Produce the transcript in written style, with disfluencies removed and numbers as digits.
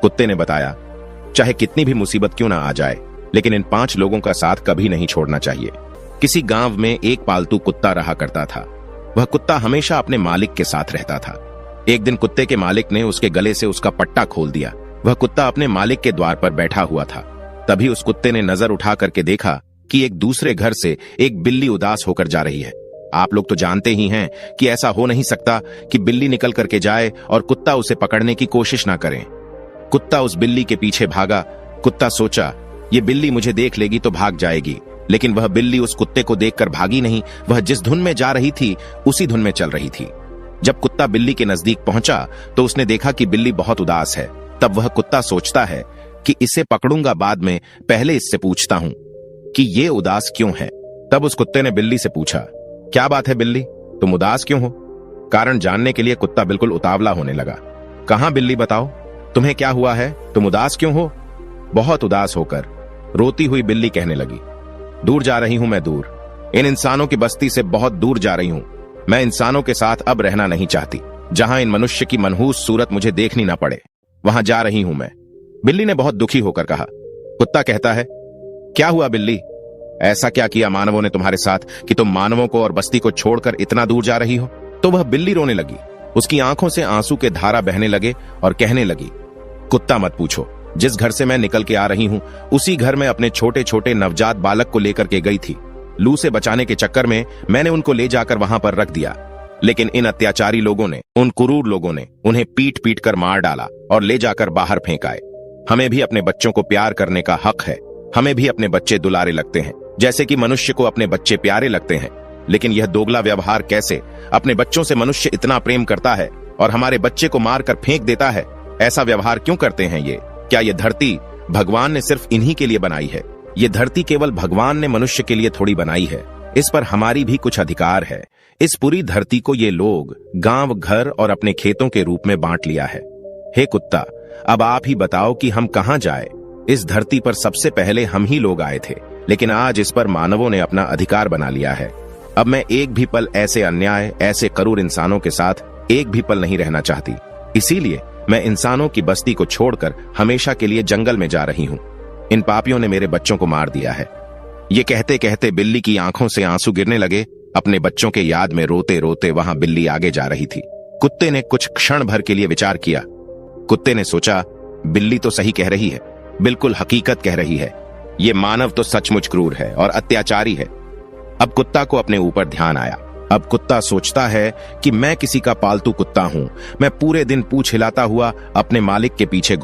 कुत्ते ने बताया, चाहे कितनी भी मुसीबत क्यों ना आ जाए, लेकिन इन 5 लोगों का साथ कभी नहीं छोड़ना चाहिए। किसी गांव में एक पालतू कुत्ता रहा करता था। वह कुत्ता हमेशा अपने मालिक के साथ रहता था। एक दिन कुत्ते के मालिक ने उसके गले से उसका पट्टा खोल दिया। वह कुत्ता अपने मालिक के द्वार पर बैठा हुआ था। तभी उस कुत्ते ने नजर उठा करके देखा कि एक दूसरे घर से एक बिल्ली उदास होकर जा रही है। आप लोग तो जानते ही हैं कि ऐसा हो नहीं सकता कि बिल्ली निकल करके जाए और कुत्ता उसे पकड़ने की कोशिश ना करे। कुत्ता उस बिल्ली के पीछे भागा। कुत्ता सोचा, ये बिल्ली मुझे देख लेगी तो भाग जाएगी, लेकिन वह बिल्ली उस कुत्ते को देखकर भागी नहीं। वह जिस धुन में जा रही थी उसी धुन में चल रही थी। जब कुत्ता बिल्ली के नजदीक पहुंचा तो उसने देखा कि बिल्ली बहुत उदास है। तब वह कुत्ता सोचता है कि इसे पकड़ूंगा बाद में, पहले इससे पूछता हूं कि ये उदास क्यों है। तब उस कुत्ते ने बिल्ली से पूछा, क्या बात है बिल्ली, तुम उदास क्यों हो? कारण जानने के लिए कुत्ता बिल्कुल उतावला होने लगा। कहां बिल्ली, बताओ तुम्हें क्या हुआ है, तुम उदास क्यों हो? बहुत उदास होकर रोती हुई बिल्ली कहने लगी, दूर जा रही हूं मैं, दूर, इन इंसानों की बस्ती से बहुत दूर जा रही हूं। मैं इंसानों के साथ अब रहना नहीं चाहती। जहां इन मनुष्य की मनहूस सूरत मुझे देखनी ना पड़े, वहां जा रही हूं मैं। बिल्ली ने बहुत दुखी होकर कहा। कुत्ता कहता है, क्या हुआ बिल्ली, ऐसा क्या किया मानवों ने तुम्हारे साथ कि तुम मानवों को और बस्ती को छोड़कर इतना दूर जा रही हो? तो वह बिल्ली रोने लगी। उसकी आंखों से आंसू के धारा बहने लगे और कहने लगी, कुत्ता मत पूछो, जिस घर से मैं निकल के आ रही हूं उसी घर में अपने छोटे छोटे नवजात बालक को लेकर के गई थी। लू से बचाने के चक्कर में मैंने उनको ले जाकर वहां पर रख दिया, लेकिन इन अत्याचारी लोगों ने, उन क्रूर लोगों ने उन्हें पीट पीट कर मार डाला और ले जाकर बाहर फेंक आए। हमें भी अपने बच्चों को प्यार करने का हक है। हमें भी अपने बच्चे दुलारे लगते हैं, जैसे कि मनुष्य को अपने बच्चे प्यारे लगते हैं। लेकिन यह दोगला व्यवहार कैसे? अपने बच्चों से मनुष्य इतना प्रेम करता है और हमारे बच्चे को मारकर फेंक देता है। ऐसा व्यवहार क्यों करते हैं ये? क्या ये धरती भगवान ने सिर्फ इन्हीं के लिए बनाई है? ये धरती केवल भगवान ने मनुष्य के लिए थोड़ी बनाई है। इस पर हमारी भी कुछ अधिकार है। इस पूरी धरती को ये लोग गांव, घर और अपने खेतों के रूप में बांट लिया है। हे कुत्ता, अब आप ही बताओ कि हम कहां जाए? इस धरती पर सबसे पहले हम ही लोग आए थे, लेकिन आज इस पर मानवों ने अपना अधिकार बना लिया है। अब मैं एक भी पल ऐसे अन्याय, ऐसे क्रूर इंसानों के साथ एक भी पल नहीं रहना चाहती। इसीलिए मैं इंसानों की बस्ती को छोड़कर हमेशा के लिए जंगल में जा रही हूं। इन पापियों ने मेरे बच्चों को मार दिया है। ये कहते कहते बिल्ली की आंखों से आंसू गिरने लगे। अपने बच्चों के याद में रोते रोते वहां बिल्ली आगे जा रही थी। कुत्ते ने कुछ क्षण भर के लिए विचार किया। कुत्ते ने सोचा, बिल्ली तो सही कह रही है, बिल्कुल हकीकत कह रही है। ये मानव तो सचमुच क्रूर है और अत्याचारी है। अब कुत्ता को अपने ऊपर ध्यान आया। अब कुत्ता सोचता है कि मैं किसी का पालतू कुत्ता हूं। मैं पूरे दिन पूंछ हिलाता हुआ अपने मालिक के पीछे